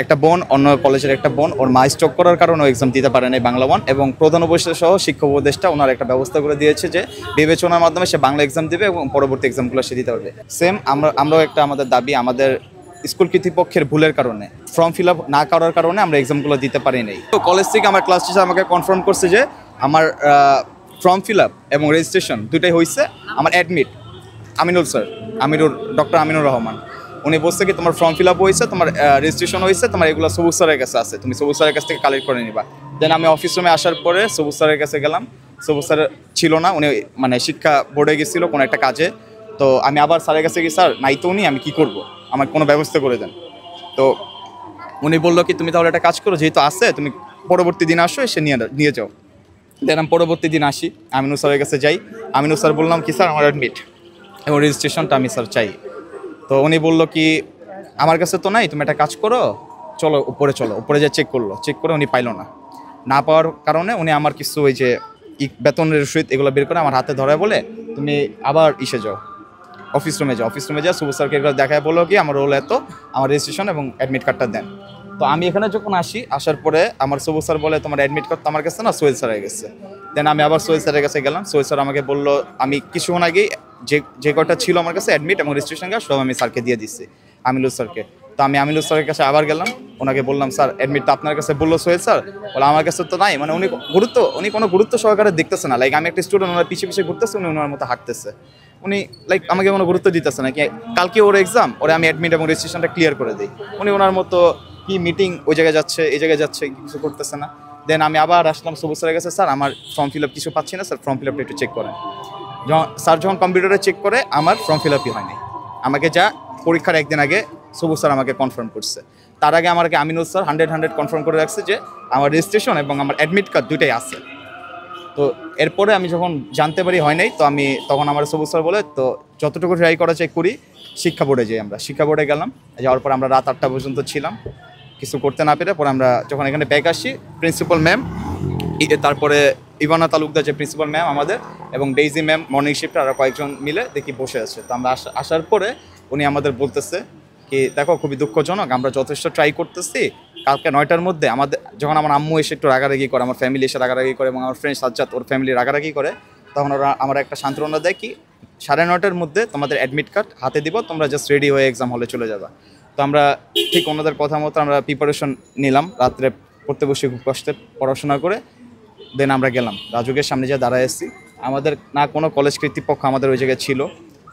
একটা বোন অন্য কলেজের একটা বোন ওর মা স্ট্রোক করার কারণে ও এক্সাম দিতে পারে নাই বাংলা ওয়ান, এবং প্রধান উপদেষ্টা সহ শিক্ষা উপদেষ্টা ওনার একটা ব্যবস্থা করে দিয়েছে যে বিবেচনার মাধ্যমে সে বাংলা এক্সাম দিবে এবং পরবর্তী এক্সামগুলো সে দিতে পারবে। সেম আমরাও একটা আমাদের দাবি, আমাদের স্কুল কর্তৃপক্ষের ভুলের কারণে ফর্ম ফিল আপ না করার কারণে আমরা এক্সামগুলো দিতে পারি নাই। তো কলেজ থেকে আমার ক্লাস টিচার আমাকে কনফার্ম করছে যে আমার ফর্ম ফিল আপ এবং রেজিস্ট্রেশন দুটাই হয়েছে। আমার অ্যাডমিট ডক্টর আমিনুর রহমান উনি বলছে কি তোমার ফর্ম ফিল আপ হয়েছে, তোমার রেজিস্ট্রেশন হয়েছে, তোমার এগুলো সবুজ স্যারের কাছে আছে, তুমি সবুজ স্যারের কাছ থেকে কালেক্ট করে নিবা। দেন আমি অফিস রুমে আসার পরে সবুজ স্যারের কাছে গেলাম, সবুজ স্যার ছিল না, উনি মানে শিক্ষা বোর্ডে গেছিলো কোনো একটা কাজে। তো আমি আবার স্যারের কাছে গিয়ে স্যার নাই তো উনি, আমি কী করবো, আমার কোনো ব্যবস্থা করে দেন। তো উনি বললো কি তুমি তাহলে একটা কাজ করো, যেহেতু আছে তুমি পরবর্তী দিন আসো, এসে নিয়ে যাও। দেন আমি পরবর্তী দিন আসি, আমিনুর স্যারের কাছে যাই। আমিনুর স্যার বললাম কি স্যার আমার অ্যাডমিট এবং রেজিস্ট্রেশনটা আমি স্যার চাই। তো উনি বললো কি আমার কাছে তো নাই, তুমি একটা কাজ করো, চলো উপরে যা চেক করে উনি পাইলো না পাওয়ার কারণে উনি আমার কিছু ওই যে বেতনের রসিদ এগুলো বের করে আমার হাতে ধরে বলে তুমি আবার যাও অফিস রুমে যাও সুবু স্যারকে এগুলো দেখায়, বলো কি আমার রোল এত, আমার রেজিস্ট্রেশন এবং অ্যাডমিট কার্ডটা দেন। তো আমি এখানে যখন আসার পরে আমার সবু স্যার বলে তোমার অ্যাডমিট কার্ড তো আমার কাছে না, সোহেল স্যারের গেছে। দেন আমি আবার সোহেল স্যারের কাছে গেলাম, সোহেল স্যার আমাকে বললো আমি কিছুক্ষণ আগেই যে কটা ছিল আমার কাছে অ্যাডমিট এবং রেজিস্ট্রেশন কার্ড সব আমি স্যারকে দিয়ে দিচ্ছি, আমিনুল স্যারকে। তো আমি আমিনুল স্যারের কাছে আবার গেলাম, ওনাকে বললাম স্যার অ্যাডমিট তো আপনার কাছে বললো সোহেল স্যার, বলে আমার কাছে তো নাই। মানে উনি কোনো গুরুত্ব সহকারে দেখতেছে না, লাইক আমি একটা স্টুডেন্ট, ওনার পিছিয়ে ঘুরতেছে, উনি ওনার মতো হাঁটতেছে, উনি লাইক আমাকে কোনো গুরুত্ব দিতেছে না। কি কালকে ওর এক্সাম, ওরে আমি অ্যাডমিট এবং রেজিস্ট্রেশনটা ক্লিয়ার করে দিই, উনি ওনার মতো কি মিটিং ওই জায়গায় যাচ্ছে এই জায়গায় যাচ্ছে, কিছু করতেছে না। দেন আমি আবার আসলাম সবুজ স্যারের কাছে, স্যার আমার ফর্ম ফিল আপ কিছু পাচ্ছি না স্যার, ফর্ম ফিল আপটা একটু চেক করেন। যখন কম্পিউটারে চেক করে আমার ফর্ম ফিল আপই হয়নি, আমাকে যা পরীক্ষার একদিন আগে সবুজ স্যার আমাকে কনফার্ম করছে। তার আগে আমাকে আমিনুল স্যার 100 কনফার্ম করে রাখছে যে আমার রেজিস্ট্রেশন এবং আমার অ্যাডমিট কার্ড দুইটাই আছে। তো এরপরে আমি যখন জানতে পারি হয় নাই, তো আমি তখন আমার সবুজ স্যার বলে তো যতটুকু ট্রাই করা চাই করি। শিক্ষা বোর্ডে যাই, আমরা শিক্ষা বোর্ডে গেলাম, যাওয়ার পর আমরা রাত 8টা পর্যন্ত ছিলাম, কিছু করতে না পেরে পরে আমরা যখন এখানে ব্যাক আসি, প্রিন্সিপাল ম্যাম, তারপরে ইভানা তালুকদার যে প্রিন্সিপাল ম্যাম আমাদের এবং ডেইজি ম্যাম মর্নিং শিফটে আরও কয়েকজন মিলে দেখি বসে আছে। তো আমরা আসার পরে উনি আমাদের বলতেছে কি দেখো খুবই দুঃখজনক, আমরা যথেষ্ট ট্রাই করতেছি, কালকে 9টার মধ্যে আমাদের যখন আমার আম্মু এসে একটু রাগারাগি করে, আমার ফ্যামিলি এসে রাগারাগি করে এবং আমার ফ্রেন্ড সাজ্জাদ ওর ফ্যামিলি রাগারাগি করে, তখন ওরা আমার একটা সান্ত্বনা দেয় কি 9:30টার মধ্যে তোমাদের অ্যাডমিট কার্ড হাতে দিব, তোমরা জাস্ট রেডি হয়ে এক্সাম হলে চলে যাবা। তো আমরা ঠিক ওনাদের কথা মতো আমরা প্রিপারেশন নিলাম, রাত্রে পড়তে বসে খুব কষ্টে পড়াশোনা করে। দেন আমরা গেলাম রাজুকের সামনে যা দাঁড়ায় এসেছি, আমাদের না কোনো কলেজ কর্তৃপক্ষ আমাদের ওই জায়গায় ছিল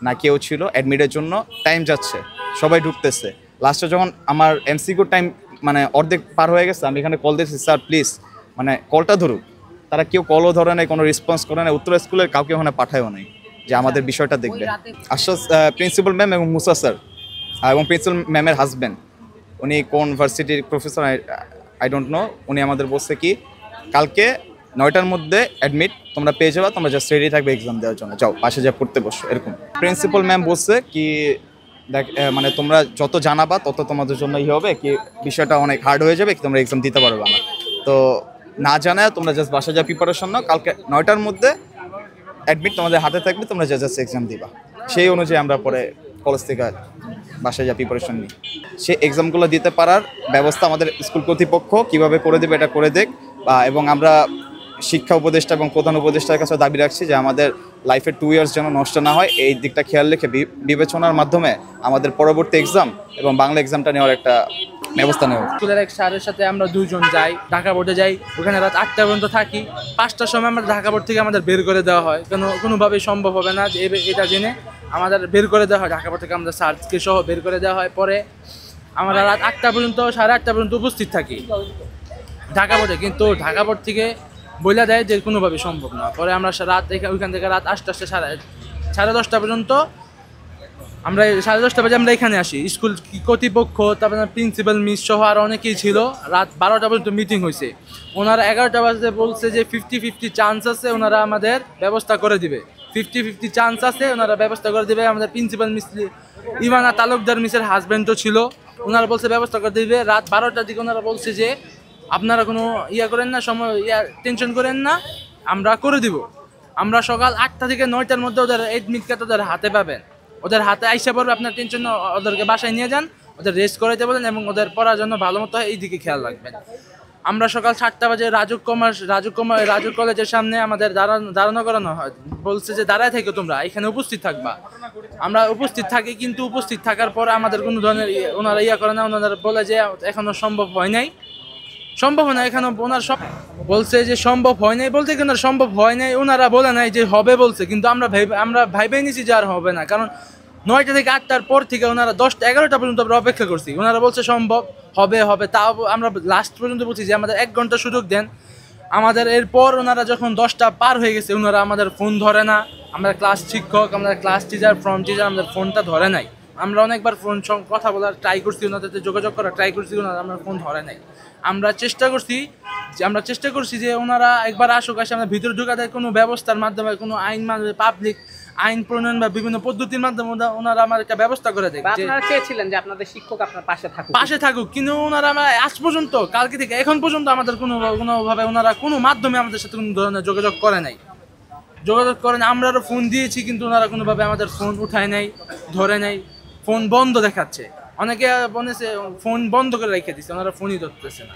না কেউ ছিল। অ্যাডমিটের জন্য টাইম যাচ্ছে, সবাই ঢুকতেছে, লাস্টে যখন আমার এমসিকিউ টাইম মানে অর্ধেক পার হয়ে গেছে, আমি এখানে কল দিয়েছি স্যার প্লিজ মানে কলটা ধরুক, তারা কেউ কলও ধরে নাই, কোনো রেসপন্স করে নাই, উত্তর স্কুলের কাউকে ওখানে পাঠায়ও নাই যে আমাদের বিষয়টা দেখবে। আশ্বাস প্রিন্সিপাল ম্যাম এবং মুসা স্যার এবং প্রিন্সিপাল ম্যামের হাজব্যান্ড, উনি কোন ভার্সিটির প্রফেসর আই ডোন্ট নো, উনি আমাদের বলছে কি কালকে 9টার মধ্যে অ্যাডমিট তোমরা পেয়ে যাবা, তোমরা জাস্ট রেডি থাকবে এক্সাম দেওয়ার জন্য, যাও পাশে যা পড়তে বসো এরকম। প্রিন্সিপাল ম্যাম বলছে কি দেখ মানে তোমরা যত জানাবা তত তোমাদের জন্য হবে কি বিষয়টা অনেক হার্ড হয়ে যাবে, কি তোমরা এক্সাম দিতে পারবে না। তো না জানায় তোমরা জাস্ট বাসা যা প্রিপারেশন নাও, কালকে 9টার মধ্যে অ্যাডমিট তোমাদের হাতে থাকবে, তোমরা জাস্ট এক্সাম দিবা। সেই অনুযায়ী আমরা পরে কলেজ থেকে বাসায় যা প্রিপারেশন নিই, সেই এক্সামগুলো দিতে পারার ব্যবস্থা আমাদের স্কুল কর্তৃপক্ষ কীভাবে করে দেবে এটা করে দেখ। এবং আমরা শিক্ষা উপদেষ্টা এবং প্রধান উপদেষ্টার কাছে দাবি রাখছি যে আমাদের লাইফের 2 ইয়ার্স যেন নষ্ট না হয়, এই দিকটা খেয়াল রেখে বিবেচনার মাধ্যমে আমাদের পরবর্তী এক্সাম এবং বাংলা এক্সামটা নেওয়ার একটা ব্যবস্থা নেব। স্কুলের এক স্যারের সাথে আমরা দুজন যাই, ঢাকা বোর্ডে যাই, ওখানে রাত 8টা পর্যন্ত থাকি। 5টার সময় আমরা ঢাকা বোর্ড থেকে আমাদের বের করে দেওয়া হয়, কোনোভাবেই সম্ভব হবে না যে এটা জেনে আমাদের বের করে দেওয়া হয়, ঢাকা বোর্ড থেকে আমাদের স্যারকে সহ বের করে দেওয়া হয়। পরে আমরা রাত 8টা পর্যন্ত 8:30 পর্যন্ত উপস্থিত থাকি ঢাকা বোর্ডে, কিন্তু ঢাকা বোর্ড থেকে বলে দেয় যে কোনোভাবে সম্ভব না। পরে আমরা ওইখান থেকে রাত 8টা 10:30 পর্যন্ত আমরা 10:30 বাজে আমরা এখানে আসি। স্কুল কর্তৃপক্ষ, তারপরে প্রিন্সিপাল মিস সহ আর অনেকেই ছিল। রাত 12টা পর্যন্ত মিটিং হয়েছে, ওনারা 11টা বাজে বলছে যে 50-50 চান্স আছে, ওনারা আমাদের ব্যবস্থা করে দিবে। 50-50 চান্স আছে, ওনারা ব্যবস্থা করে দিবে। আমাদের প্রিন্সিপাল মিস ইভানা তালুকদার মিসের হাজব্যান্ডও ছিল, ওনারা বলছে ব্যবস্থা করে দিবে। রাত 12টার দিকে ওনারা বলছে যে আপনারা কোনো করেন না, টেনশন করেন না, আমরা করে দিব। আমরা সকাল 8টা থেকে 9টার মধ্যে ওদের অ্যাডমিট কার্ড ওদের হাতে পাবেন, ওদের হাতে আইসা পড়বে, আপনার টেনশন, ওদেরকে বাসায় নিয়ে যান, ওদের রেস্ট করাইতে বলেন এবং ওদের পড়ার জন্য ভালো মতো এই দিকে খেয়াল রাখবেন। আমরা সকাল 7টা বাজে রাজুক কলেজের সামনে আমাদের দাঁড়ানো করানো হয়, বলছে যে দাঁড়ায় থেকে তোমরা এখানে উপস্থিত থাকবা। আমরা উপস্থিত থাকি, কিন্তু উপস্থিত থাকার পর আমাদের কোনো ধরনের ওনারা করে না, ওনারা বলে যে এখনো সম্ভব হয় নাই এখানে ওনার সব বলছে যে সম্ভব হয় নাই, বলতে কি ওনার সম্ভব হয় নাই, ওনারা বলে নাই যে হবে বলছে, কিন্তু আমরা ভাইবেই নিছি যে আর হবে না। কারণ 9টা থেকে 8টার পর থেকে ওনারা 10টা 11টা পর্যন্ত আমরা অপেক্ষা করছি, ওনারা বলছে সম্ভব হবে, তাও আমরা লাস্ট পর্যন্ত বলছি যে আমাদের 1 ঘন্টা সুযোগ দেন আমাদের। এরপর ওনারা যখন 10টা পার হয়ে গেছে, ওনারা আমাদের ফোন ধরে না। আমরা ক্লাস শিক্ষক, আমরা ক্লাস টিচার, ফর্ম টিচার, আমাদের ফোনটা ধরে নাই। আমরা অনেকবার ফোন কথা বলার ট্রাই করছি, ওনাদের সাথে যোগাযোগ করার ট্রাই করছি, ওনারা আমার ফোন ধরে নাই। আমরা চেষ্টা করছি যে ওনারা একবার আসুক, আসে আমরা ভিতরে ঢোকাতে কোনো ব্যবস্থার মাধ্যমে, কোনো আইন মাধ্যমে, পাবলিক আইন প্রণয়ন বা বিভিন্ন পদ্ধতির মাধ্যমে ওনারা আমার একটা ব্যবস্থা করে দেয়। আপনারা চেয়েছিলেন যে আপনাদের শিক্ষক আপনার পাশে থাকুক, কিন্তু ওনারা আজ পর্যন্ত, কালকে থেকে এখন পর্যন্ত আমাদের কোনোভাবে ওনারা কোনো মাধ্যমে আমাদের সাথে কোনো ধরনের যোগাযোগ করে নাই। আমরা আরও ফোন দিয়েছি, কিন্তু ওনারা কোনোভাবে আমাদের ফোন উঠায় নাই, ধরে নাই, ফোন বন্ধ দেখাচ্ছে। অনেকে বলেছে ফোন বন্ধ করে রেখে দিচ্ছে, ওনারা ফোনই ধরতেছে না।